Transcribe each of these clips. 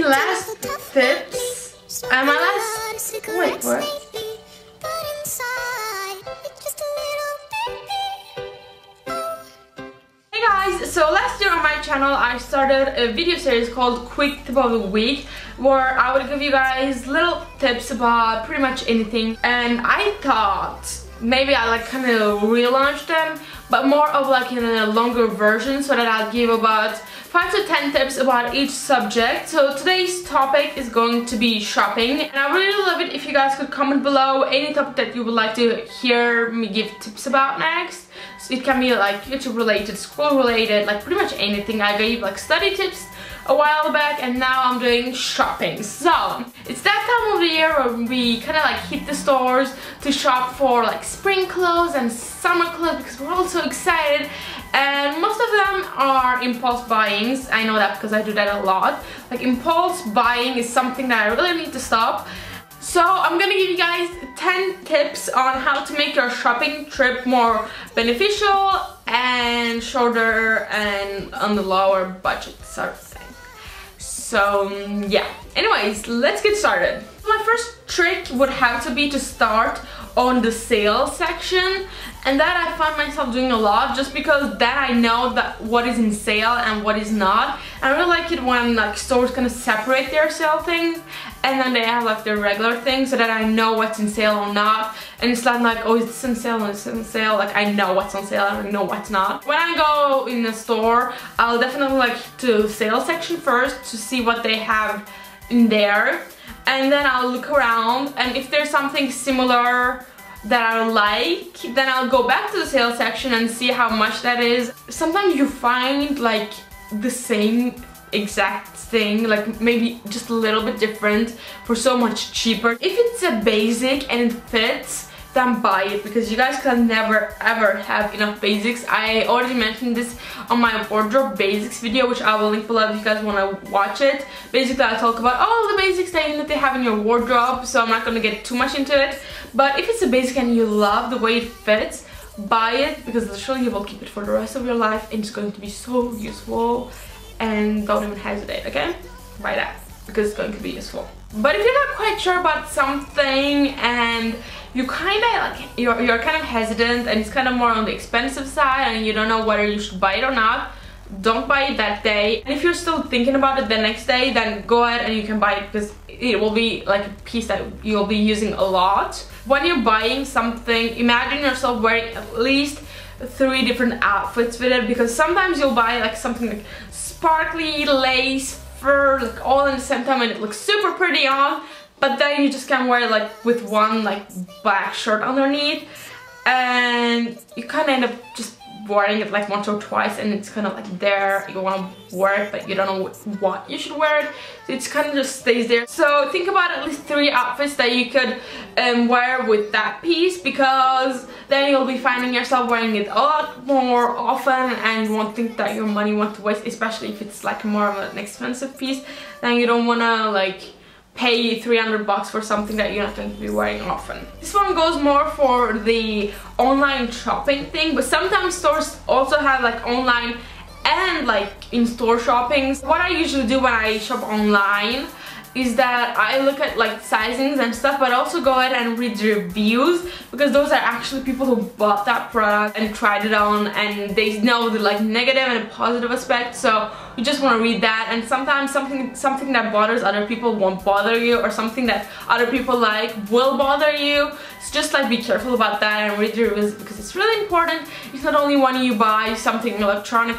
last tips, my last, wait, what? So last year on my channel I started a video series called Quick Tip of the Week, where I would give you guys little tips about pretty much anything, and I thought maybe I like kind of relaunch them, but more of like in a longer version, so that I'll give about 5 to 10 tips about each subject. So today's topic is going to be shopping, and I really love it if you guys could comment below any topic that you would like to hear me give tips about next. So it can be like YouTube related, school related, like pretty much anything. I gave like study tips a while back, and now I'm doing shopping. So it's that time of the year where we kind of like hit the stores to shop for like spring clothes and summer clothes, because we're all so excited, and most of them are impulse buyings. I know that because I do that a lot. Like impulse buying is something that I really need to stop. So I'm gonna give you guys 10 tips on how to make your shopping trip more beneficial and shorter and on the lower budget sort of thing. So yeah, anyways, let's get started. My first trick would have to be to start on the sale section, and that I find myself doing a lot, just because then I know that what is in sale and what is not. I really like it when like stores kind of separate their sale things, and then they have like their regular things, so that I know what's in sale or not. And it's not like, oh, it's in sale and it's in sale. Like I know what's on sale and I know what's not. When I go in the store, I'll definitely like to sale section first to see what they have in there, and then I'll look around, and if there's something similar that I like, then I'll go back to the sale section and see how much that is. Sometimes you find like the same exact thing, like maybe just a little bit different, for so much cheaper. If it's a basic and it fits, then buy it, because you guys can never ever have enough basics. I already mentioned this on my wardrobe basics video, which I will link below if you guys want to watch it. Basically I talk about all the basics that they have in your wardrobe, so I'm not going to get too much into it. But if it's a basic and you love the way it fits, buy it, because literally you will keep it for the rest of your life and it's going to be so useful. And don't even hesitate, okay? Buy that, because it's going to be useful. But if you're not quite sure about something and you kind of like you're kind of hesitant and it's kind of more on the expensive side and you don't know whether you should buy it or not, don't buy it that day. And if you're still thinking about it the next day, then go ahead and you can buy it, because it will be like a piece that you'll be using a lot. When you're buying something, imagine yourself wearing at least 3 different outfits with it, because sometimes you'll buy like something like sparkly lace, fur, like all in the same time, and it looks super pretty on, but then you just can wear it like with one like black shirt underneath, and you kind of end up just wearing it like once or twice, and it's kind of like there, you want to wear it but you don't know what you should wear it, so it's kind of just stays there. So think about at least 3 outfits that you could wear with that piece, because then you'll be finding yourself wearing it a lot more often, and you won't think that your money went to waste, especially if it's like more of an expensive piece. Then you don't want to like pay 300 bucks for something that you're not going to be wearing often. This one goes more for the online shopping thing, but sometimes stores also have like online and like in-store shopping. What I usually do when I shop online is that I look at like sizings and stuff, but also go ahead and read the reviews, because those are actually people who bought that product and tried it on, and they know the like negative and positive aspect, so you just want to read that. And sometimes something that bothers other people won't bother you, or something that other people like will bother you. So just like be careful about that and read the reviews, because it's really important. It's not only when you buy something electronic,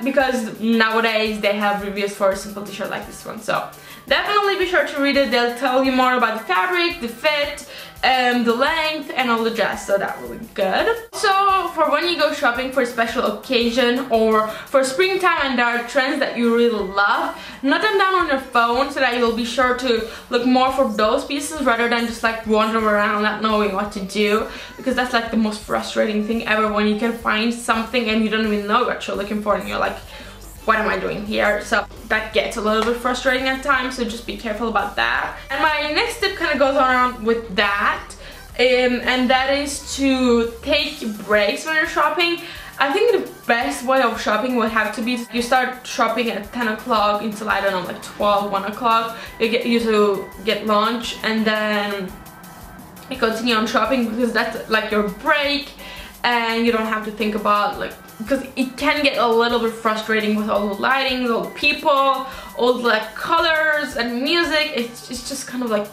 because nowadays they have reviews for a simple t-shirt like this one. So definitely be sure to read it. They'll tell you more about the fabric, the fit, the length, and all the jazz, so that will be good. So for when you go shopping for a special occasion or for springtime and there are trends that you really love, note them down on your phone, so that you'll be sure to look more for those pieces rather than just like wandering around not knowing what to do, because that's like the most frustrating thing ever, when you can find something and you don't even know what you're looking for and you're like, what am I doing here? So that gets a little bit frustrating at times, so just be careful about that. And my next tip kind of goes around with that, and that is to take breaks when you're shopping. I think the best way of shopping would have to be you start shopping at 10 o'clock until, I don't know, like 12, 1 o'clock. You to get lunch and then you continue on shopping, because that's like your break and you don't have to think about, like, because it can get a little bit frustrating with all the lightings, all the people, all the like colors and music. It's just kind of like,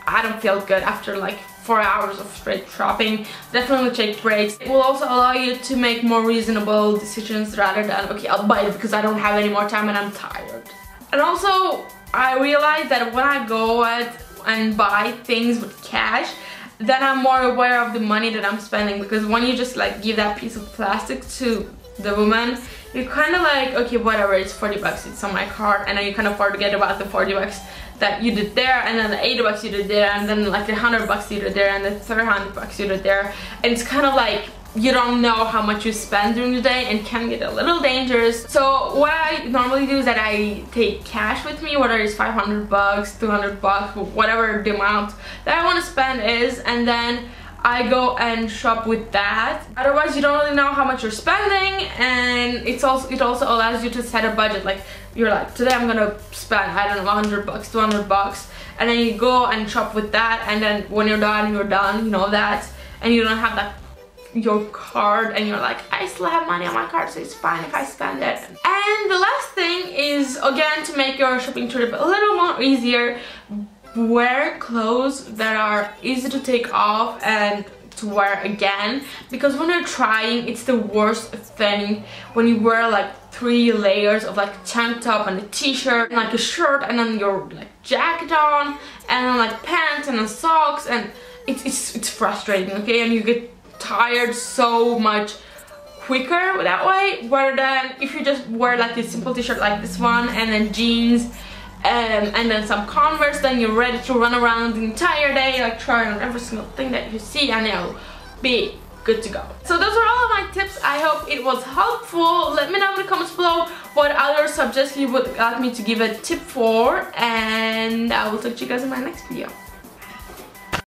I don't feel good after like 4 hours of straight shopping. Definitely take breaks. It will also allow you to make more reasonable decisions rather than, okay, I'll buy it because I don't have any more time and I'm tired. And also, I realized that when I go out and buy things with cash, then I'm more aware of the money that I'm spending, because when you just like give that piece of plastic to the woman, you're kind of like, okay, whatever, it's 40 bucks, it's on my card, and then you kind of forget about the 40 bucks that you did there, and then the 80 bucks you did there, and then like the 100 bucks you did there, and the 300 bucks you did there, and it's kind of like you don't know how much you spend during the day and can get a little dangerous. So what I normally do is that I take cash with me, whether it's 500 bucks, 200 bucks, whatever the amount that I want to spend is, and then I go and shop with that. Otherwise, you don't really know how much you're spending, and it also allows you to set a budget. Like, you're like, today I'm gonna spend, I don't know, 100 bucks, 200 bucks, and then you go and shop with that, and then when you're done, you know that, and you don't have that your card and you're like, I still have money on my card, so it's fine if I spend it. And the last thing is, again, to make your shopping trip a little more easier, wear clothes that are easy to take off and to wear again, because when you're trying, it's the worst thing when you wear like 3 layers of like tank top and a t-shirt and like a shirt and then your like jacket on and then like pants and then socks, and it's frustrating, okay? And you get tired so much quicker that way, rather than if you just wear like a simple t-shirt like this one and then jeans and then some Converse, then you're ready to run around the entire day, like try on every single thing that you see, and you'll be good to go. So those are all of my tips. I hope it was helpful. Let me know in the comments below what other subjects you would like me to give a tip for, and I will talk to you guys in my next video.